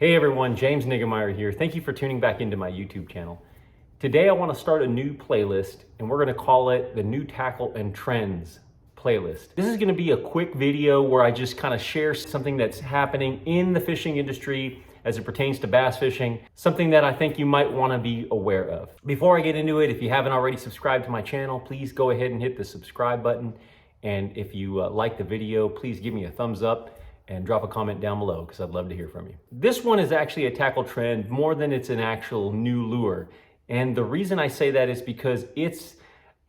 Hey everyone, James Niggemeyer here. Thank you for tuning back into my YouTube channel. Today I want to start a new playlist and we're going to call it the New Tackle and Trends playlist. This is going to be a quick video where I just kind of share something that's happening in the fishing industry as it pertains to bass fishing, something that I think you might want to be aware of. Before I get into it, if you haven't already subscribed to my channel, please go ahead and hit the subscribe button. And if you like the video, please give me a thumbs up and drop a comment down below because I'd love to hear from you. This one is actually a tackle trend more than it's an actual new lure. And the reason I say that is because it's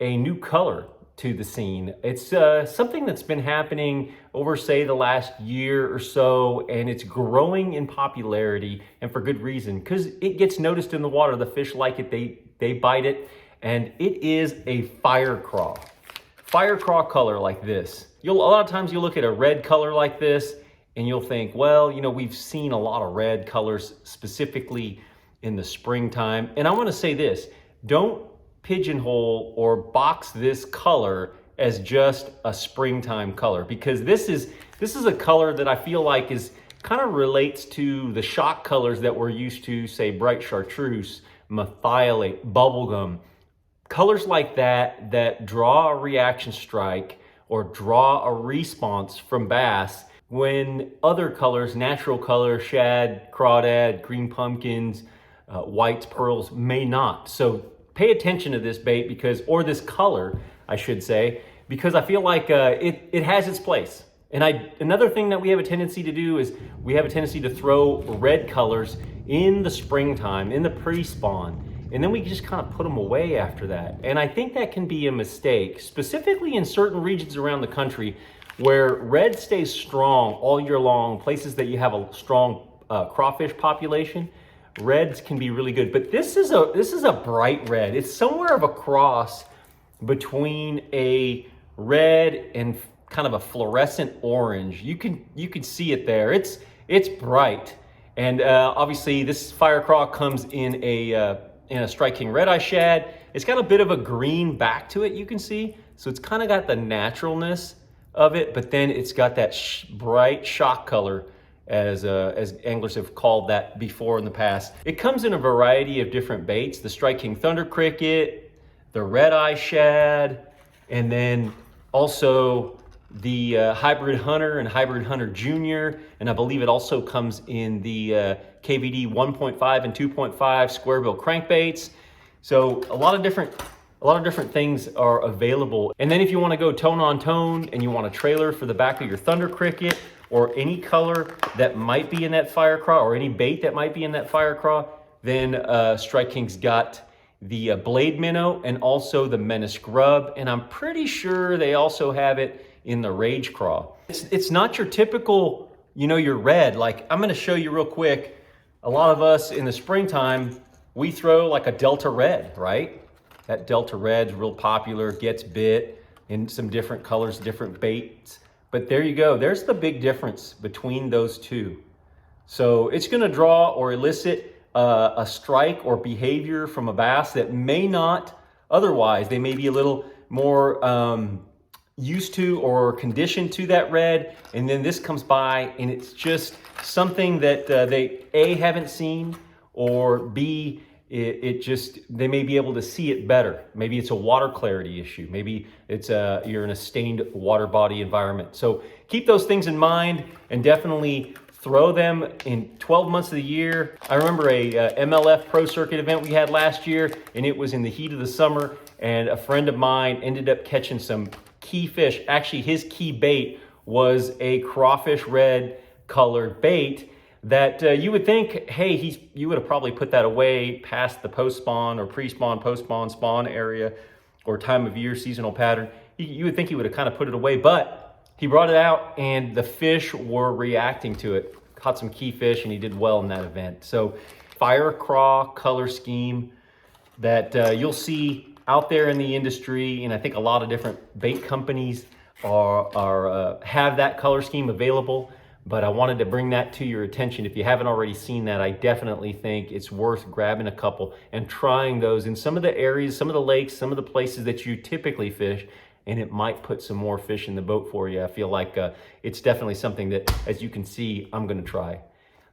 a new color to the scene. It's something that's been happening over, say, the last year or so, and it's growing in popularity, and for good reason, because it gets noticed in the water. The fish like it, they bite it, and it is a fire craw. Fire craw color like this. A lot of times you'll look at a red color like this, and you'll think, well, you know, we've seen a lot of red colors specifically in the springtime. And I want to say this, don't pigeonhole or box this color as just a springtime color, because this is a color that I feel like is kind of relates to the shock colors that we're used to, say bright chartreuse, methylate, bubblegum, colors like that draw a reaction strike or draw a response from bass when other colors, natural colors, shad, crawdad, green pumpkins, whites, pearls, may not. So pay attention to this bait because, or this color, I should say, because I feel like it has its place. And another thing that we have a tendency to do is we have a tendency to throw red colors in the springtime, in the pre-spawn, and then we just kind of put them away after that. And I think that can be a mistake, specifically in certain regions around the country where red stays strong all year long, places that you have a strong crawfish population. Reds can be really good, but this is a bright red. It's somewhere of a cross between a red and kind of a fluorescent orange. You can see it there. It's bright, and obviously this fire craw comes in a Strike King red eye shad. It's got a bit of a green back to it, you can see, so it's kind of got the naturalness of it, but then it's got that bright shock color, as anglers have called that before in the past. It comes in a variety of different baits: the Strike King Thunder Cricket, the Red Eye Shad, and then also the Hybrid Hunter and Hybrid Hunter Junior. And I believe it also comes in the KVD 1.5 and 2.5 square bill crankbaits. So a lot of different things are available. And then if you want to go tone on tone and you want a trailer for the back of your Thunder Cricket, or any color that might be in that fire craw, or any bait that might be in that fire craw, then Strike King's got the Blade Minnow and also the Menace Grub. And I'm pretty sure they also have it in the Rage Craw. It's not your typical, you know, your red. Like, I'm gonna show you real quick. A lot of us in the springtime, we throw like a Delta Red, right? That Delta Red's real popular, gets bit in some different colors, different baits. But there you go, there's the big difference between those two. So it's gonna draw or elicit a strike or behavior from a bass that may not otherwise. They may be a little more used to or conditioned to that red, and then this comes by and it's just something that they A, haven't seen, or B, they may be able to see it better. Maybe it's a water clarity issue. Maybe it's you're in a stained water body environment. So keep those things in mind and definitely throw them in 12 months of the year. I remember a MLF Pro Circuit event we had last year, and it was in the heat of the summer, and a friend of mine ended up catching some key fish. Actually, his key bait was a crawfish red colored bait that you would think, hey, you would have probably put that away past the post-spawn or pre-spawn, post-spawn, spawn area, or time of year, seasonal pattern. You would think he would have kind of put it away, but he brought it out and the fish were reacting to it. Caught some key fish and he did well in that event. So fire craw color scheme that you'll see out there in the industry, and I think a lot of different bait companies have that color scheme available. But I wanted to bring that to your attention. If you haven't already seen that, I definitely think it's worth grabbing a couple and trying those in some of the areas, some of the lakes, some of the places that you typically fish, and it might put some more fish in the boat for you. I feel like it's definitely something that, as you can see, I'm gonna try.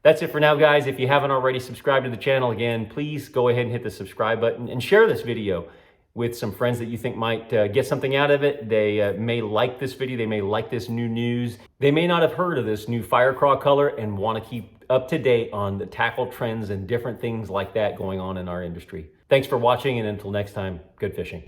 That's it for now, guys. If you haven't already subscribed to the channel, again, please go ahead and hit the subscribe button and share this video with some friends that you think might get something out of it. They may like this video. They may like this new news. They may not have heard of this new fire craw color and want to keep up to date on the tackle trends and different things like that going on in our industry. Thanks for watching, and until next time, good fishing.